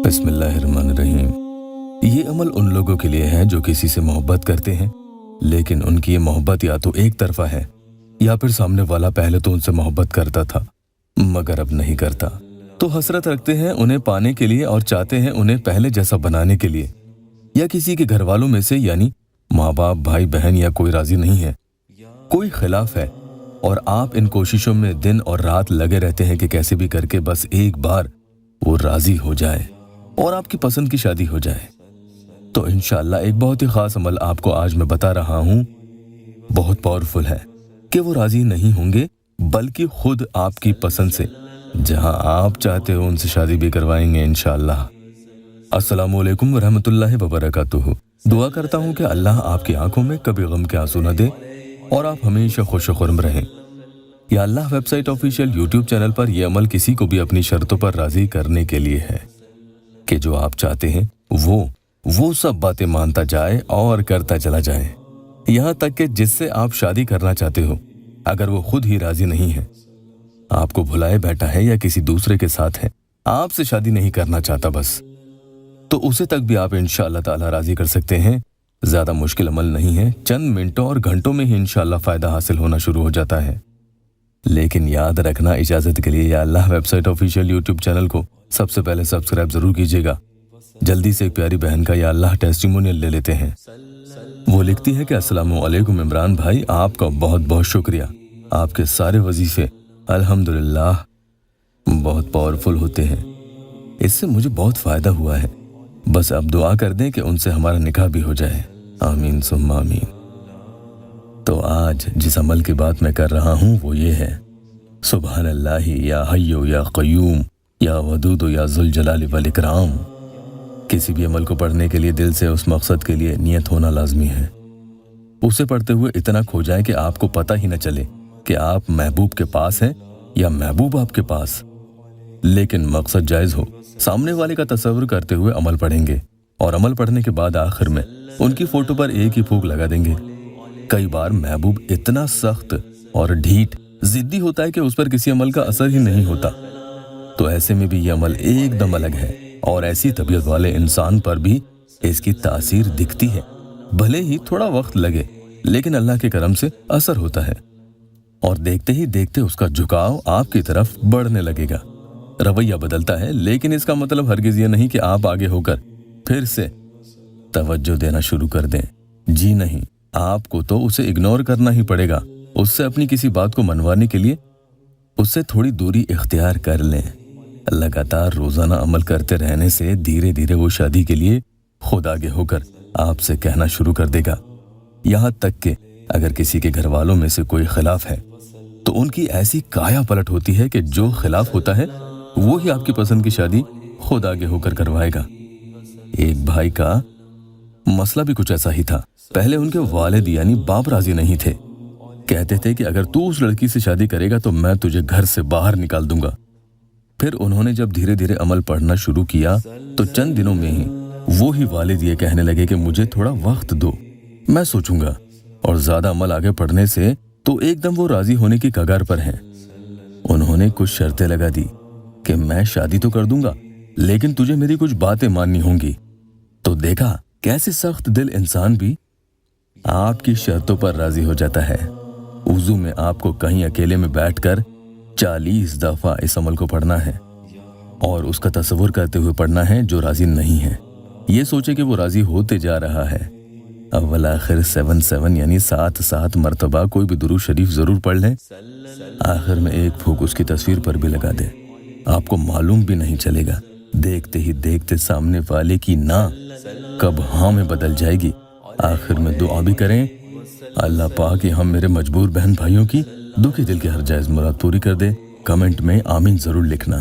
बिस्मिल्लाहिर्रहमानिर्रहीम। ये अमल उन लोगों के लिए है जो किसी से मोहब्बत करते हैं, लेकिन उनकी ये मोहब्बत या तो एक तरफा है या फिर सामने वाला पहले तो उनसे मोहब्बत करता था मगर अब नहीं करता, तो हसरत रखते हैं उन्हें पाने के लिए और चाहते हैं उन्हें पहले जैसा बनाने के लिए। या किसी के घर वालों में से यानी माँ बाप, भाई बहन या कोई राजी नहीं है, कोई खिलाफ है और आप इन कोशिशों में दिन और रात लगे रहते हैं कि कैसे भी करके बस एक बार वो राजी हो जाए और आपकी पसंद की शादी हो जाए। तो इंशाअल्लाह एक बहुत ही खास अमल आपको आज मैं बता रहा हूँ, बहुत पावरफुल है कि वो राजी नहीं होंगे बल्कि खुद आपकी पसंद से जहां आप चाहते हो उनसे शादी भी करवाएंगे इंशाअल्लाह। अस्सलामु अलैकुम वरहमतुल्लाहि वबरकातुहू। दुआ करता हूँ कि अल्लाह आपकी आंखों में कभी गम के आंसू न दे और आप हमेशा खुश खुर्म रहें। या अल्लाह वेबसाइट ऑफिशियल यूट्यूब चैनल पर यह अमल किसी को भी अपनी शर्तों पर राजी करने के लिए है कि जो आप चाहते हैं वो सब बातें मानता जाए और करता चला जाए, यहाँ तक कि जिससे आप शादी करना चाहते हो अगर वो खुद ही राजी नहीं है, आपको भुलाए बैठा है या किसी दूसरे के साथ है, आपसे शादी नहीं करना चाहता बस, तो उसे तक भी आप इंशाअल्लाह ताला राजी कर सकते हैं। ज्यादा मुश्किल अमल नहीं है, चंद मिनटों और घंटों में ही इंशाअल्लाह फायदा हासिल होना शुरू हो जाता है। लेकिन याद रखना, इजाजत के लिए या अल्लाह वेबसाइट ऑफिशियल यूट्यूब चैनल को सबसे पहले सब्सक्राइब जरूर कीजिएगा। जल्दी से एक प्यारी बहन का या अल्लाह टेस्टिमोनियल ले लेते हैं। वो लिखती है कि अस्सलामु अलैकुम इमरान भाई, आपका बहुत बहुत शुक्रिया। आपके सारे वजीफे अल्हम्दुलिल्लाह बहुत पावरफुल होते हैं, इससे मुझे बहुत फायदा हुआ है। बस अब दुआ कर दें कि उनसे हमारा निकाह भी हो जाए, आमीन सुम्मा आमीन। तो आज जिस अमल की बात मैं कर रहा हूँ वो ये है, सुबहानल्लाहि या हय्यु या क़य्यूम या वदूद या जुल जलाली वल इकराम। किसी भी अमल को पढ़ने के लिए दिल से उस मकसद के लिए नियत होना लाजमी है। उसे पढ़ते हुए इतना खो जाए कि आपको पता ही न चले कि आप महबूब के पास हैं या महबूब आपके पास। लेकिन मकसद जायज हो, सामने वाले का तस्वुर करते हुए अमल पढ़ेंगे और अमल पढ़ने के बाद आखिर में उनकी फोटो पर एक ही फूंक लगा देंगे। कई बार महबूब इतना सख्त और ढीठ जिद्दी होता है कि उस पर किसी अमल का असर ही नहीं होता, तो ऐसे में भी ये अमल एकदम अलग है और ऐसी तबीयत वाले इंसान पर भी इसकी तासीर दिखती है। भले ही थोड़ा वक्त लगे लेकिन अल्लाह के करम से असर होता है और देखते ही देखते उसका झुकाव आपकी तरफ बढ़ने लगेगा। रवैया बदलता है, लेकिन इसका मतलब हरगिज ये नहीं कि आप आगे होकर फिर से तवज्जो देना शुरू कर दें। जी नहीं, आपको तो उसे इग्नोर करना ही पड़ेगा। उससे अपनी किसी बात को मनवाने के लिए उससे थोड़ी दूरी इख्तियार कर लें। लगातार रोजाना अमल करते रहने से धीरे धीरे वो शादी के लिए खुद आगे होकर आपसे कहना शुरू कर देगा। यहाँ तक कि अगर किसी के घर वालों में से कोई खिलाफ है तो उनकी ऐसी काया पलट होती है कि जो खिलाफ होता है वो ही आपकी पसंद की शादी खुद आगे होकर करवाएगा। एक भाई का मसला भी कुछ ऐसा ही था। पहले उनके वालिद यानी बाप राजी नहीं थे, कहते थे कि अगर तू उस लड़की से शादी करेगा तो मैं तुझे घर से बाहर निकाल दूंगा। फिर उन्होंने जब धीरे धीरे अमल पढ़ना शुरू किया तो चंद दिनों में ही वो ही वालिद ये कहने लगे कि मुझे थोड़ा वक्त दो, मैं सोचूंगा। और ज्यादा अमल आगे पढ़ने से तो एकदम वो राजी होने की कगार पर हैं। उन्होंने कुछ शर्तें लगा दी कि मैं शादी तो कर दूंगा लेकिन तुझे मेरी कुछ बातें माननी होंगी। तो देखा कैसे सख्त दिल इंसान भी आपकी शर्तों पर राजी हो जाता है। वुजू में आपको कहीं अकेले में बैठकर 40 दफा इस अमल को पढ़ना है और उसका तस्वुर करते हुए पढ़ना है जो राजी नहीं है। ये सोचे कि वो राजी होते जा रहा है। अव्वल आखिर 7 यानी 7 मरतबा कोई भी दुरूद शरीफ जरूर पढ़ लें। आखिर में एक फूंक उसकी तस्वीर पर भी लगा दे, आपको मालूम भी नहीं चलेगा। देखते ही देखते सामने वाले की ना कब हाँ में बदल जाएगी। आखिर में दुआ भी करें, अल्लाह पाक हम मेरे मजबूर बहन भाइयों की दुखी दिल की हर जायज मुराद पूरी कर दे। कमेंट में आमीन जरूर लिखना।